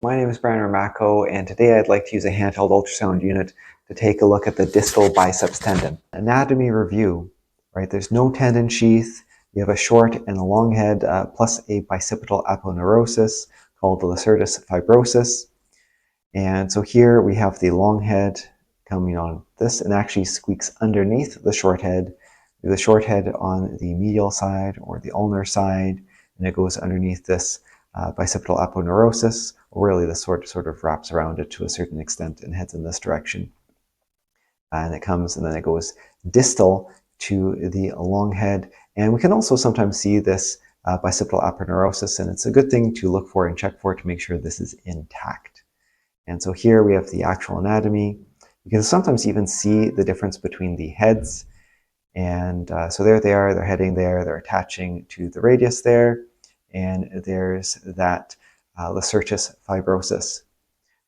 My name is Brian Ramacco, and today I'd like to use a handheld ultrasound unit to take a look at the distal biceps tendon. Anatomy review, right? There's no tendon sheath. You have a short and a long head, plus a bicipital aponeurosis called the lacertus fibrosus. And so here we have the long head coming on this and actually squeaks underneath the short head. The short head on the medial side or the ulnar side, and it goes underneath this bicipital aponeurosis, or really this sort of wraps around it to a certain extent and heads in this direction. And it comes and then it goes distal to the long head. And we can also sometimes see this bicipital aponeurosis, and it's a good thing to look for and check for to make sure this is intact. And so here we have the actual anatomy. You can sometimes even see the difference between the heads. And so there they are, they're heading there, they're attaching to the radius there, and there's that lacertus fibrosis.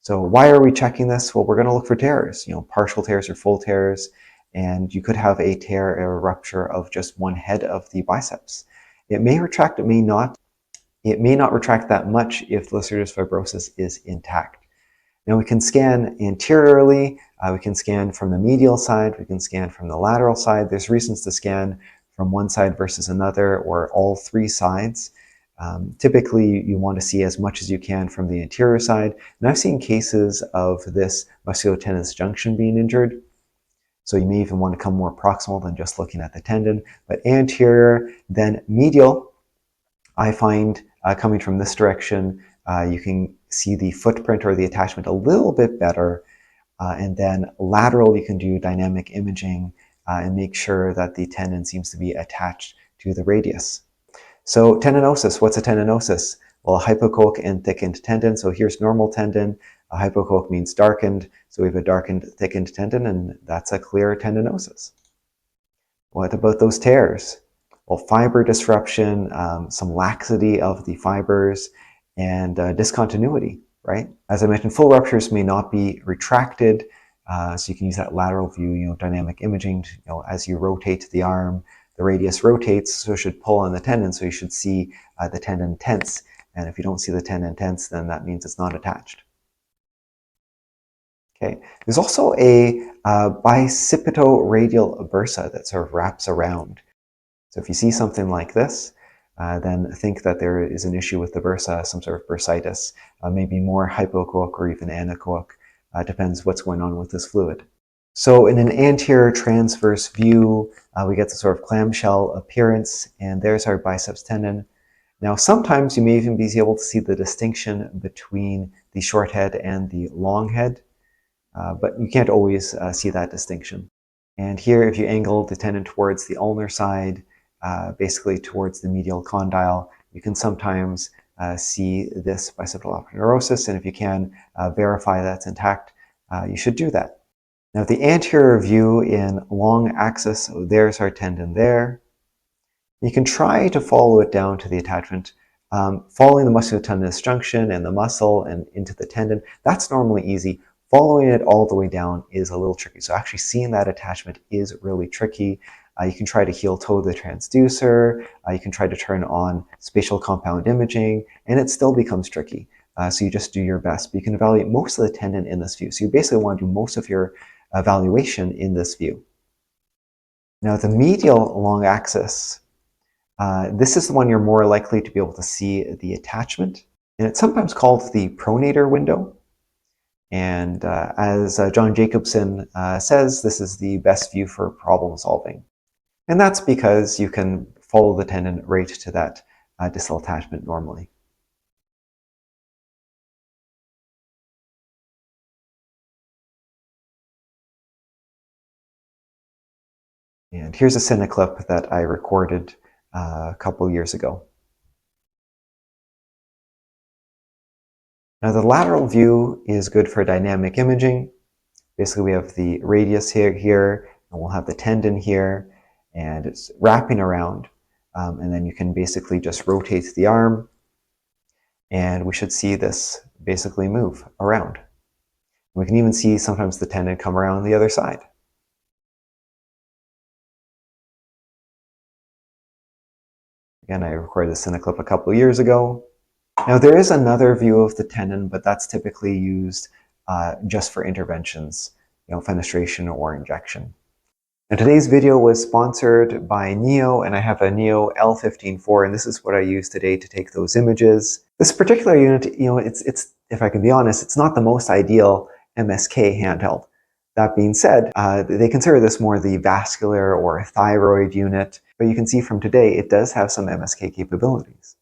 So why are we checking this? Well, we're going to look for tears, partial tears or full tears, and you could have a tear or a rupture of just one head of the biceps. It may retract, it may not. It may not retract that much if the lacertus fibrosis is intact. Now we can scan anteriorly, we can scan from the medial side, we can scan from the lateral side. There's reasons to scan from one side versus another or all three sides. Typically, you want to see as much as you can from the anterior side. And I've seen cases of this musculotendinous junction being injured. So you may even want to come more proximal than just looking at the tendon. But anterior, then medial, I find coming from this direction, you can see the footprint or the attachment a little bit better. And then lateral, you can do dynamic imaging and make sure that the tendon seems to be attached to the radius. So tendinosis, what's a tendinosis? Well, a hypoechoic and thickened tendon. So here's normal tendon. A hypoechoic means darkened. So we have a darkened, thickened tendon, and that's a clear tendinosis. What about those tears? Well, fiber disruption, some laxity of the fibers, and discontinuity, right? As I mentioned, full ruptures may not be retracted, so you can use that lateral view, dynamic imaging, as you rotate the arm, the radius rotates, so it should pull on the tendon, so you should see the tendon tense, and if you don't see the tendon tense, then that means it's not attached. Okay. There's also a bicipito-radial bursa that sort of wraps around. So if you see something like this, then think that there is an issue with the bursa, some sort of bursitis, maybe more hypoechoic or even anechoic, depends what's going on with this fluid. So in an anterior transverse view, we get the sort of clamshell appearance, and there's our biceps tendon. Now sometimes you may even be able to see the distinction between the short head and the long head, but you can't always see that distinction. And here, if you angle the tendon towards the ulnar side, basically towards the medial condyle, you can sometimes see this bicipital aponeurosis, and if you can verify that's intact, you should do that. Now the anterior view in long axis, so there's our tendon there. You can try to follow it down to the attachment, following the musculotendinous junction and the muscle and into the tendon. That's normally easy. Following it all the way down is a little tricky. So actually seeing that attachment is really tricky. You can try to heel toe the transducer. You can try to turn on spatial compound imaging, and it still becomes tricky. So you just do your best. But you can evaluate most of the tendon in this view. So you basically want to do most of your evaluation in this view. Now the medial long axis, this is the one you're more likely to be able to see the attachment. And it's sometimes called the pronator window. And as John Jacobson says, this is the best view for problem solving. And that's because you can follow the tendon right to that distal attachment normally. And here's a cineclip that I recorded a couple years ago. Now the lateral view is good for dynamic imaging. Basically we have the radius here, and we'll have the tendon here, and it's wrapping around. And then you can basically just rotate the arm, and we should see this basically move around. We can even see sometimes the tendon come around the other side. Again, I recorded this in a clip a couple of years ago. Now there is another view of the tendon, but that's typically used just for interventions, fenestration or injection. Now today's video was sponsored by Neo, and I have a Neo L15-4, and this is what I use today to take those images. This particular unit, it's if I can be honest, it's not the most ideal MSK handheld. That being said, they consider this more the vascular or thyroid unit, but you can see from today it does have some MSK capabilities.